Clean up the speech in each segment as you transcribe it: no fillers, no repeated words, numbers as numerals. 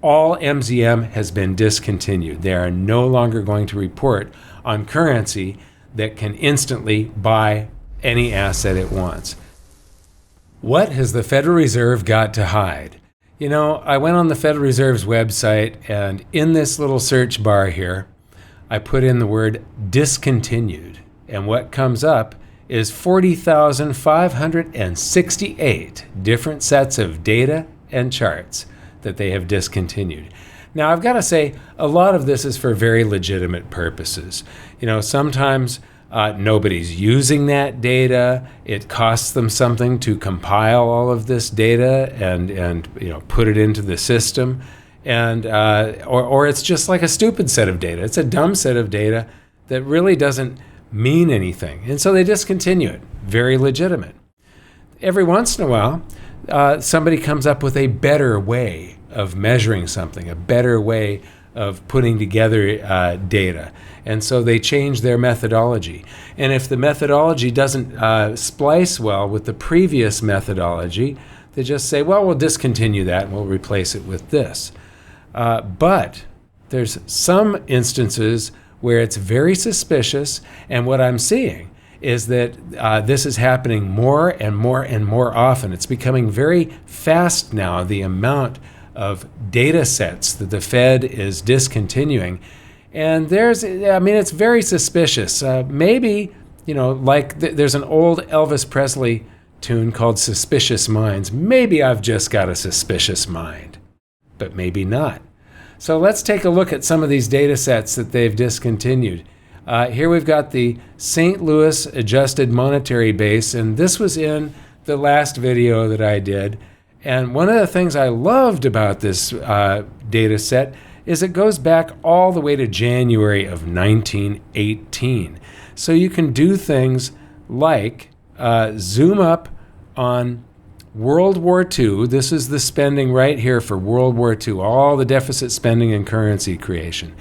all MZM has been discontinued. They are no longer going to report on currency that can instantly buy any asset it wants. What has the Federal Reserve got to hide? You know, I went on the Federal Reserve's website, and in this little search bar here, I put in the word discontinued. And what comes up is 40,568 different sets of data and charts that they have discontinued. Now, I've got to say, a lot of this is for very legitimate purposes. You know, sometimes nobody's using that data. It costs them something to compile all of this data and you know, put it into the system. And or it's just like a stupid set of data. It's a dumb set of data that really doesn't mean anything. And so they discontinue it. Very legitimate. Every once in a while, somebody comes up with a better way of measuring something, a better way of putting together data. And so they change their methodology. And if the methodology doesn't splice well with the previous methodology, they just say, well, we'll discontinue that and we'll replace it with this. But there's some instances where it's very suspicious, and what I'm seeing is that this is happening more and more and more often. It's becoming very fast now, the amount of data sets that the Fed is discontinuing. And it's very suspicious. Maybe, you know, like there's an old Elvis Presley tune called Suspicious Minds. Maybe I've just got a suspicious mind, but maybe not. So let's take a look at some of these data sets that they've discontinued. Here we've got the St. Louis Adjusted Monetary Base, and this was in the last video that I did. And one of the things I loved about this data set is it goes back all the way to January of 1918. So you can do things like zoom up on World War II. This is the spending right here for World War II, all the deficit spending and currency creation.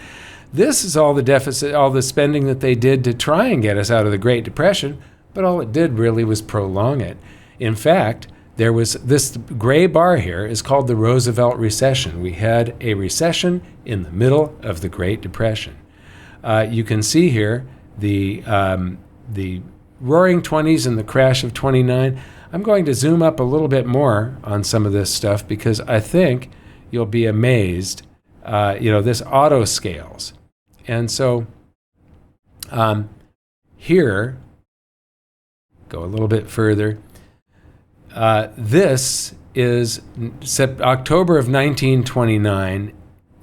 This is all the deficit, all the spending that they did to try and get us out of the Great Depression, but all it did really was prolong it. In fact, there was this gray bar here is called the Roosevelt recession. We had a recession in the middle of the Great Depression. You can see here the Roaring '20s and the crash of '29. I'm going to zoom up a little bit more on some of this stuff because I think you'll be amazed. This auto scales. And so here, go a little bit further. This is October of 1929,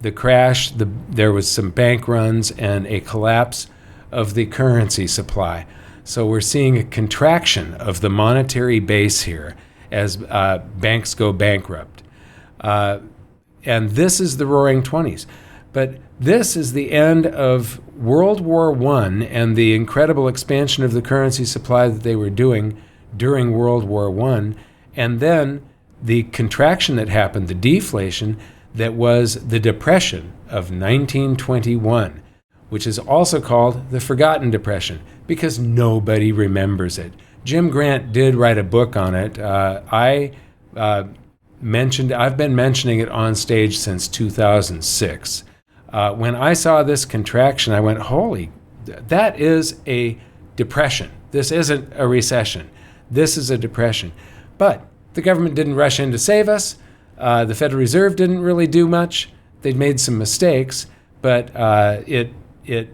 the crash, there was some bank runs and a collapse of the currency supply. So we're seeing a contraction of the monetary base here as banks go bankrupt. And this is the Roaring '20s. But this is the end of World War I and the incredible expansion of the currency supply that they were doing during World War I. And then the contraction that happened, the deflation, that was the Depression of 1921, which is also called the Forgotten Depression because nobody remembers it. Jim Grant did write a book on it. I've been mentioning it on stage since 2006. When I saw this contraction, I went, holy, that is a depression. This isn't a recession. This is a depression. But the government didn't rush in to save us. The Federal Reserve didn't really do much. They'd made some mistakes, but in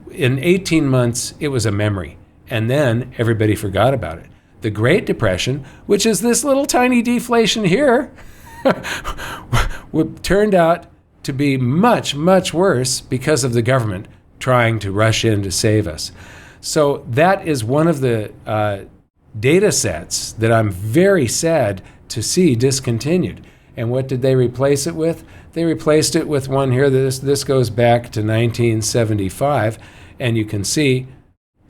18 months, it was a memory. And then everybody forgot about it. The Great Depression, which is this little tiny deflation here, turned out to be much, much worse because of the government trying to rush in to save us. So that is one of the data sets that I'm very sad to see discontinued. And what did they replace it with? They replaced it with one here. This goes back to 1975. And you can see,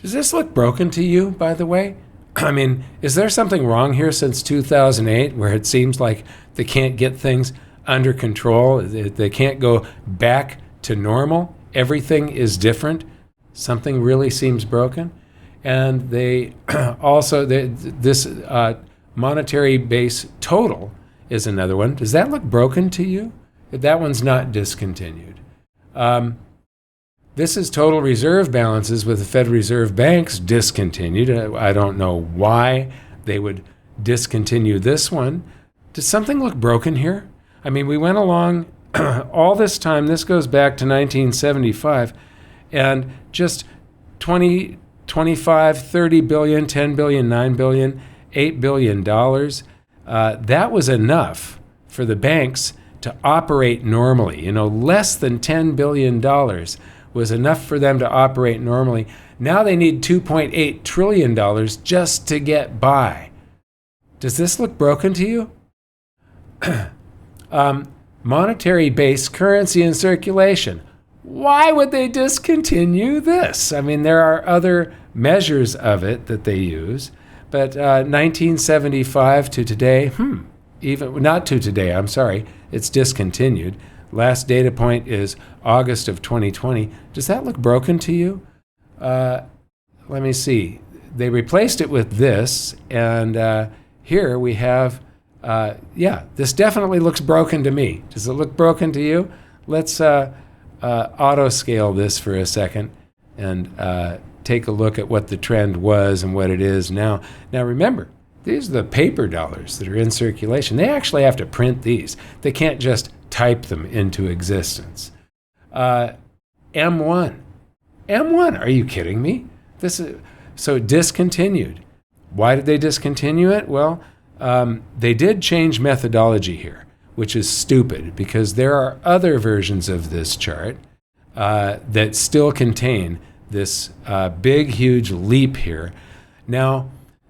does this look broken to you, by the way? I mean, is there something wrong here since 2008 where it seems like they can't get things under control? They can't go back to normal? Everything is different? Something really seems broken? And they also, this monetary base total is another one. Does that look broken to you? That one's not discontinued. This is total reserve balances with the Federal Reserve banks discontinued. I don't know why they would discontinue this one. Does something look broken here? I mean, we went along all this time. This goes back to 1975, and just 20, 25, 30 billion, 10 billion, 9 billion, $8 billion. That was enough for the banks to operate normally. Less than $10 billion was enough for them to operate normally. Now they need $2.8 trillion just to get by. Does this look broken to you? Monetary-based currency in circulation. Why would they discontinue this? I mean, there are other measures of it that they use, but 1975 to today, even not to today, I'm sorry, it's discontinued. Last data point is August of 2020. Does that look broken to you? Let me see. They replaced it with this, and here we have, this definitely looks broken to me. Does it look broken to you? Let's auto scale this for a second and take a look at what the trend was and what it is now. Now remember, these are the paper dollars that are in circulation. They actually have to print these. They can't just type them into existence. M1. Are you kidding me? This is so discontinued. Why did they discontinue it? Well, they did change methodology here, which is stupid because there are other versions of this chart that still contain this big, huge leap here. Now,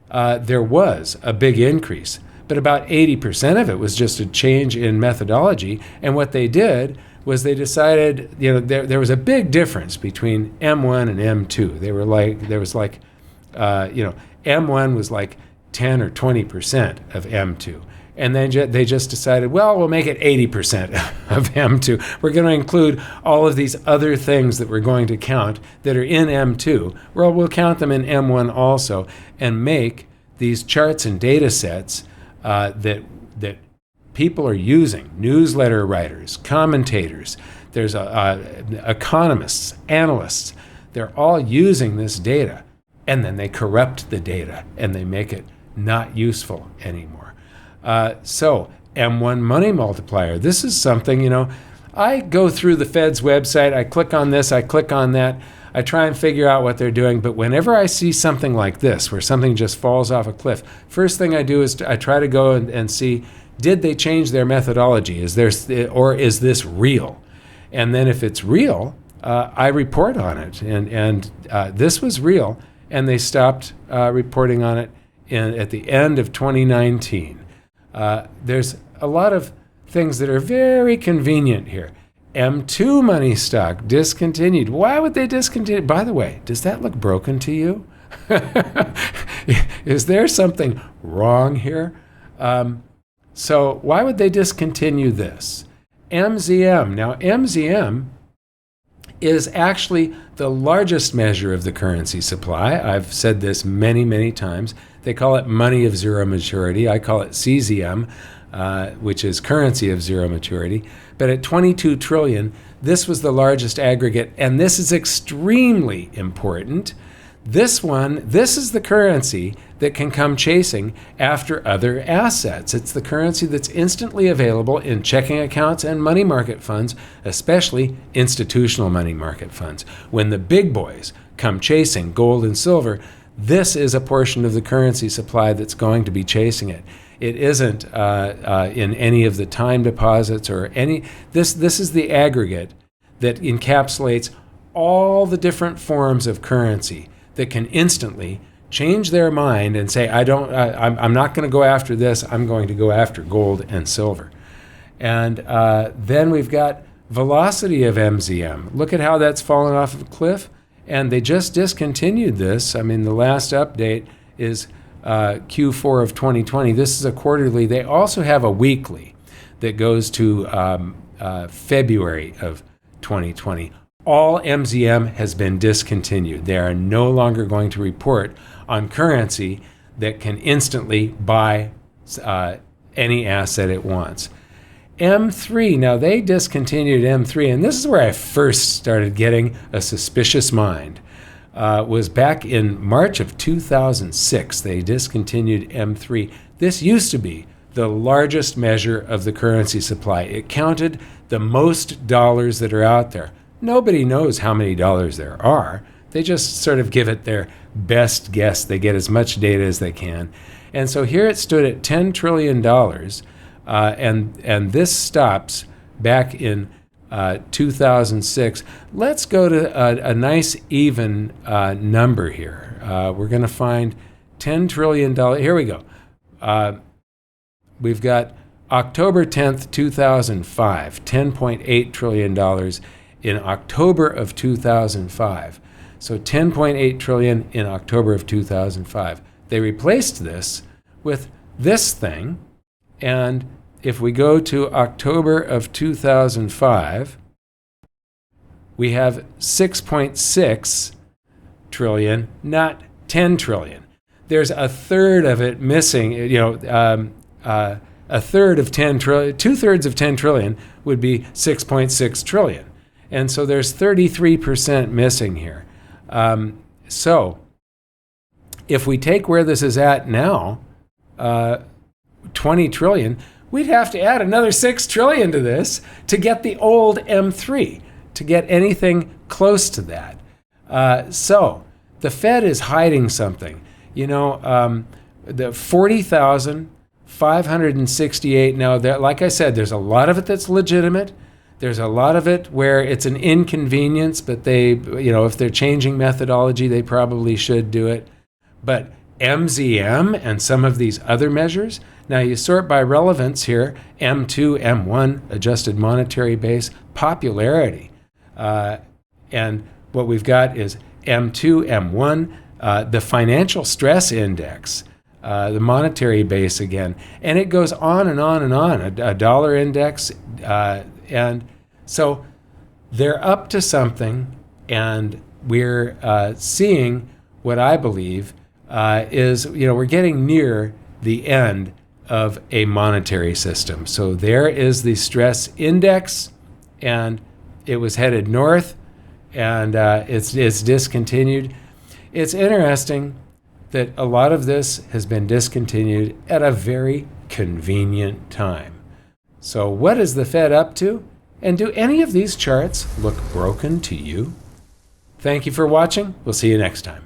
there was a big increase, but about 80% of it was just a change in methodology. And what they did was they decided, there was a big difference between M1 and M2. M1 was like 10 or 20% of M2. And then they just decided, well, we'll make it 80% of M2. We're going to include all of these other things that we're going to count that are in M2. Well, we'll count them in M1 also and make these charts and data sets that people are using, newsletter writers, commentators, there's economists, analysts. They're all using this data, and then they corrupt the data and they make it not useful anymore. So M1 money multiplier. This is something, I go through the Fed's website, I click on this, I click on that, I try and figure out what they're doing, but whenever I see something like this, where something just falls off a cliff, first thing I do is I try to go and see, did they change their methodology? Is this real? And then if it's real, I report on it. And this was real, and they stopped reporting on it at the end of 2019. There's a lot of things that are very convenient here. M2 money stock discontinued. Why would they discontinue? By the way, does that look broken to you? Is there something wrong here? So why would they discontinue this? MZM. Now, MZM is actually the largest measure of the currency supply. I've said this many, many times. They call it money of zero maturity. I call it CZM, which is currency of zero maturity. But at 22 trillion, this was the largest aggregate, and this is extremely important. This is the currency that can come chasing after other assets. It's the currency that's instantly available in checking accounts and money market funds, especially institutional money market funds. When the big boys come chasing gold and silver, this is a portion of the currency supply that's going to be chasing it. It isn't in any of the time deposits or any. This is the aggregate that encapsulates all the different forms of currency that can instantly change their mind and say, I'm not going to go after this. I'm going to go after gold and silver. And then we've got velocity of MZM. Look at how that's fallen off of a cliff. And they just discontinued this. I mean, the last update is Q4 of 2020. This is a quarterly. They also have a weekly that goes to February of 2020. All MZM has been discontinued. They are no longer going to report on currency that can instantly buy any asset it wants. M3, now they discontinued M3, and this is where I first started getting a suspicious mind. Was back in March of 2006. They discontinued M3. This used to be the largest measure of the currency supply. It counted the most dollars that are out there. Nobody knows how many dollars there are. They just sort of give it their best guess. They get as much data as they can. And so here it stood at $10 trillion, and this stops back in 2006. Let's go to a nice even number here. We're going to find $10 trillion. Here we go. We've got October 10th, 2005, $10.8 trillion in October of 2005. So $10.8 trillion in October of 2005. They replaced this with this thing, and if we go to October of 2005, we have 6.6 trillion, not 10 trillion. There's a third of it missing. A third of 10 trillion, 2/3 of 10 trillion would be 6.6 trillion. And so there's 33% missing here. So if we take where this is at now, 20 trillion, we'd have to add another 6 trillion to this to get the old M3, to get anything close to that. So the Fed is hiding something. The 40,568, now, like I said, there's a lot of it that's legitimate. There's a lot of it where it's an inconvenience, but they, if they're changing methodology, they probably should do it. But MZM and some of these other measures, now you sort by relevance here, M2, M1, adjusted monetary base, popularity. And what we've got is M2, M1, the financial stress index, the monetary base again, and it goes on and on and on, a dollar index. And so they're up to something, and we're seeing what I believe is, we're getting near the end of a monetary system. So there is the stress index, and it was headed north, and it's discontinued. It's interesting that a lot of this has been discontinued at a very convenient time. So what is the Fed up to? And do any of these charts look broken to you? Thank you for watching. We'll see you next time.